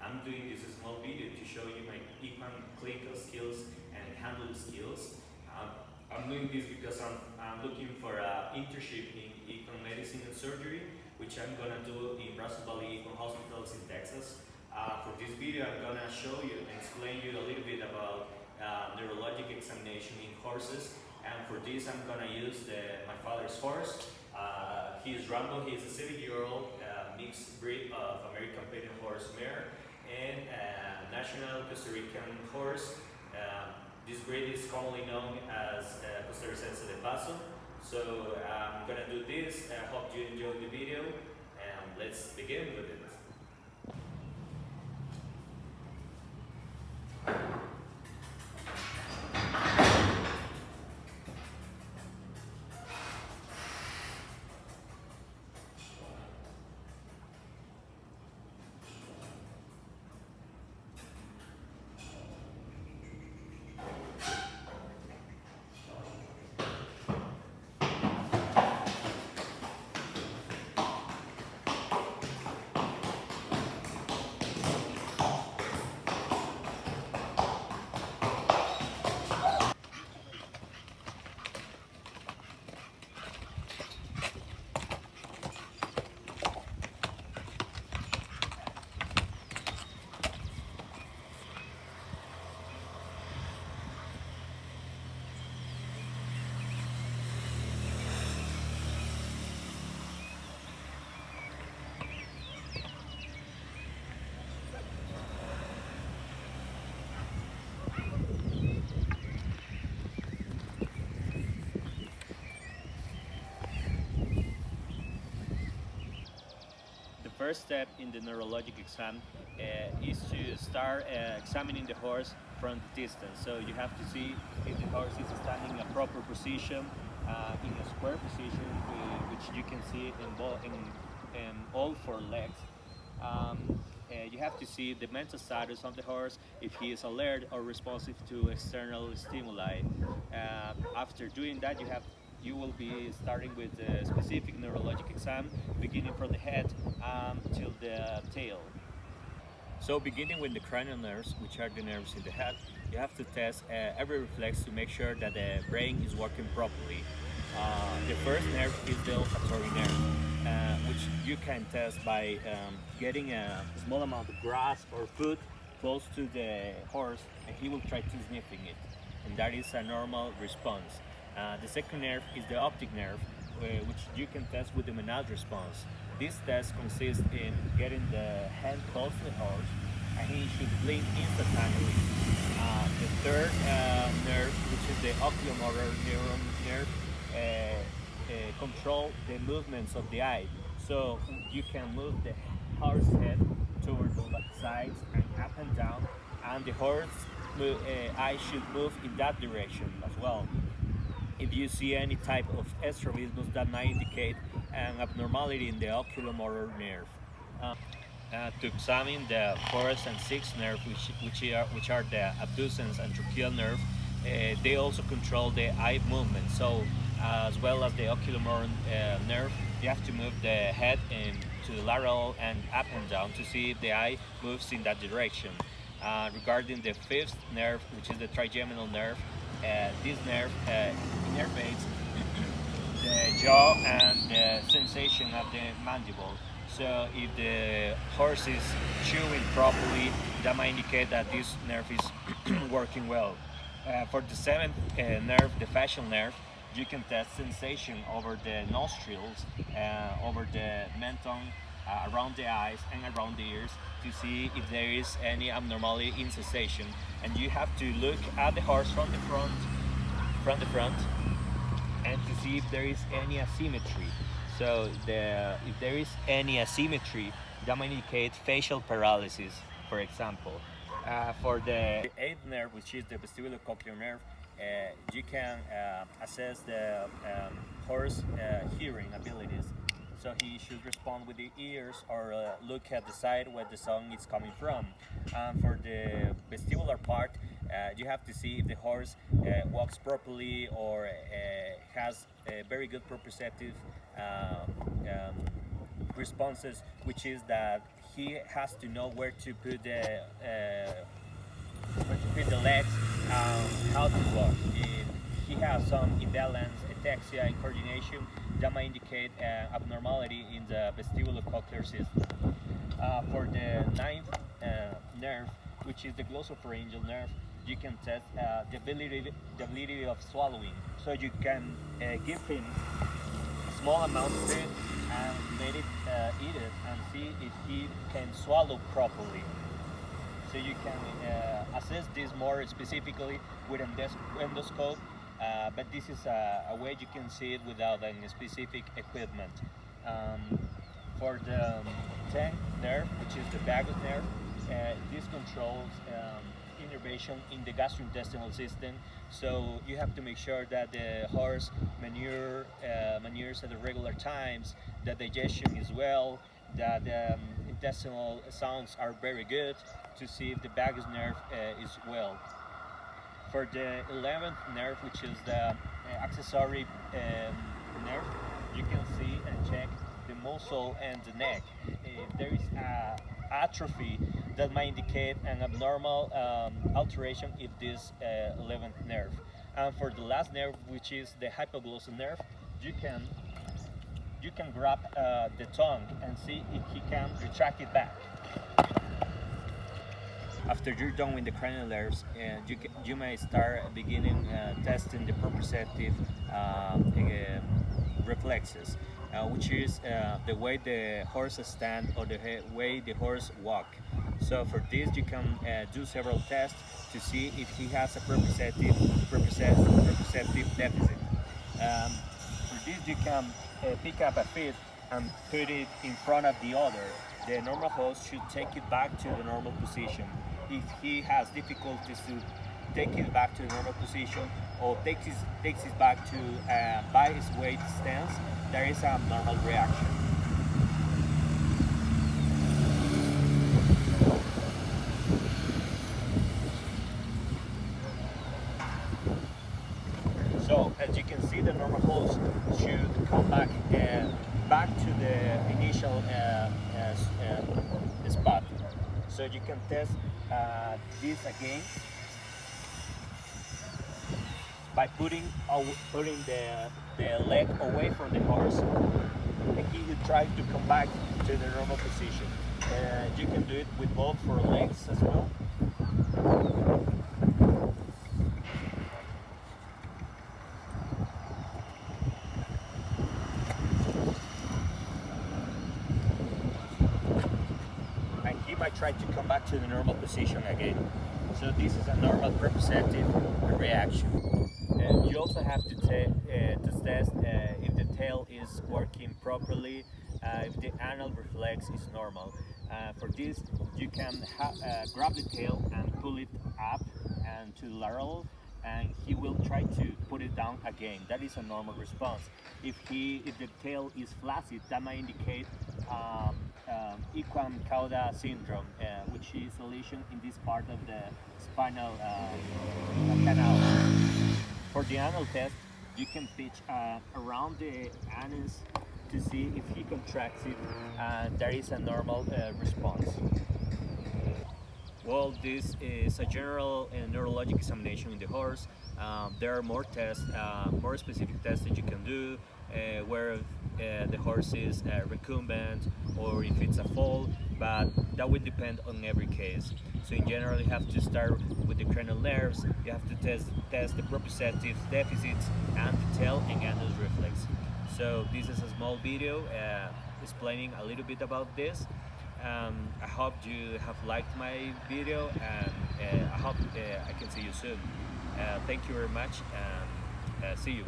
I'm doing this small video to show you my equine clinical skills and handling skills. I'm doing this because I'm looking for an internship in equine medicine and surgery, which I'm gonna do in Russell Valley Equine Hospitals in Texas. For this video, I'm gonna show you and explain you a little bit about neurologic examination in horses. And for this, I'm gonna use my father's horse. He's Rambo. He's a 7-year-old mixed breed of American Painted Horse mare and national Costa Rican horse. This breed is commonly known as Costarricense de Paso. So I'm gonna do this. I hope you enjoyed the video, and let's begin with it. The first step in the neurologic exam is to start examining the horse from the distance. So you have to see if the horse is standing in a proper position, in a square position, which you can see in all four legs. You have to see the mental status of the horse, if he is alert or responsive to external stimuli. After doing that, you will be starting with a specific neurologic exam, beginning from the head till the tail. So beginning with the cranial nerves, which are the nerves in the head, you have to test every reflex to make sure that the brain is working properly. The first nerve is the olfactory nerve, which you can test by getting a small amount of grass or food close to the horse, and he will try to sniffing it, and that is a normal response. The second nerve is the optic nerve, which you can test with the Menard response. This test consists in getting the hand close to the horse, and he should blink instantaneously. The third nerve, which is the oculomotor neuron nerve, control the movements of the eye. So you can move the horse head toward the sides and up and down, and the horse eye should move in that direction as well. If you see any type of strabismus, that might indicate an abnormality in the oculomotor nerve. To examine the fourth and sixth nerve, which are the abducens and tracheal nerve, they also control the eye movement. So, as well as the oculomotor nerve, you have to move the head to the lateral and up and down to see if the eye moves in that direction. Regarding the fifth nerve, which is the trigeminal nerve, this nerve innervates the jaw and the sensation of the mandible. So if the horse is chewing properly, that might indicate that this nerve is working well. For the seventh nerve, the facial nerve, you can test sensation over the nostrils, over the menton, around the eyes and around the ears to see if there is any abnormality in sensation. And you have to look at the horse from the front, and to see if there is any asymmetry. So if there is any asymmetry, that might indicate facial paralysis, for example. For the eighth nerve, which is the vestibulocochlear nerve, you can assess the horse hearing abilities. So he should respond with the ears or look at the side where the sound is coming from. For the vestibular part, you have to see if the horse walks properly or has a very good proprioceptive responses, which is that he has to know where to put the legs, how to walk. If he has some imbalance, ataxia, and coordination, that might indicate abnormality in the vestibulocochlear system. For the ninth nerve, which is the glossopharyngeal nerve, you can test the ability of swallowing. So you can give him a small amount of food and let it eat it and see if he can swallow properly. So you can assess this more specifically with endoscope, but this is a way you can see it without any specific equipment. Um, for the 10th nerve, which is the vagus nerve, this controls innervation in the gastrointestinal system. So you have to make sure that the horse manures at the regular times, that digestion is well, that intestinal sounds are very good to see if the vagus nerve is well. For the 11th nerve, which is the accessory nerve, you can see and check the muscle and the neck. If there is atrophy, that might indicate an abnormal alteration in this 11th nerve. And for the last nerve, which is the hypoglossal nerve, you can grab the tongue and see if he can retract it back. After you're done with the cranial nerves, you may start beginning testing the proprioceptive reflexes, which is the way the horse stand or the way the horse walk. So for this, you can do several tests to see if he has a proprioceptive deficit. For this, you can pick up a feet and put it in front of the other. The normal horse should take it back to the normal position. If he has difficulties to take it back to the normal position or takes it back to by his weight stance, there is a normal reaction. So as you can see, the normal horse should come back to the initial spot. So you can test this again by putting the leg away from the horse, and he will try to come back to the normal position. You can do it with both for legs as well. And he might try to come back to the normal position again. So this is a normal proprioceptive reaction. You also have to test if the tail is working properly, if the anal reflex is normal. For this, you can grab the tail and pull it up and to lateral, and he will try to put it down again. That is a normal response. If the tail is flaccid, that might indicate equine cauda syndrome, which is a lesion in this part of the spinal canal. For the anal test, you can pitch around the anus to see if he contracts it, and there is a normal response. Well, this is a general neurologic examination in the horse. There are more tests, more specific tests that you can do, where the horse is recumbent or if it's a fall, but that will depend on every case. So in general, you have to start with the cranial nerves, you have to test the proprioceptive deficits and the tail and anus reflex. So this is a small video explaining a little bit about this. I hope you have liked my video, and I hope I can see you soon. Thank you very much, and see you.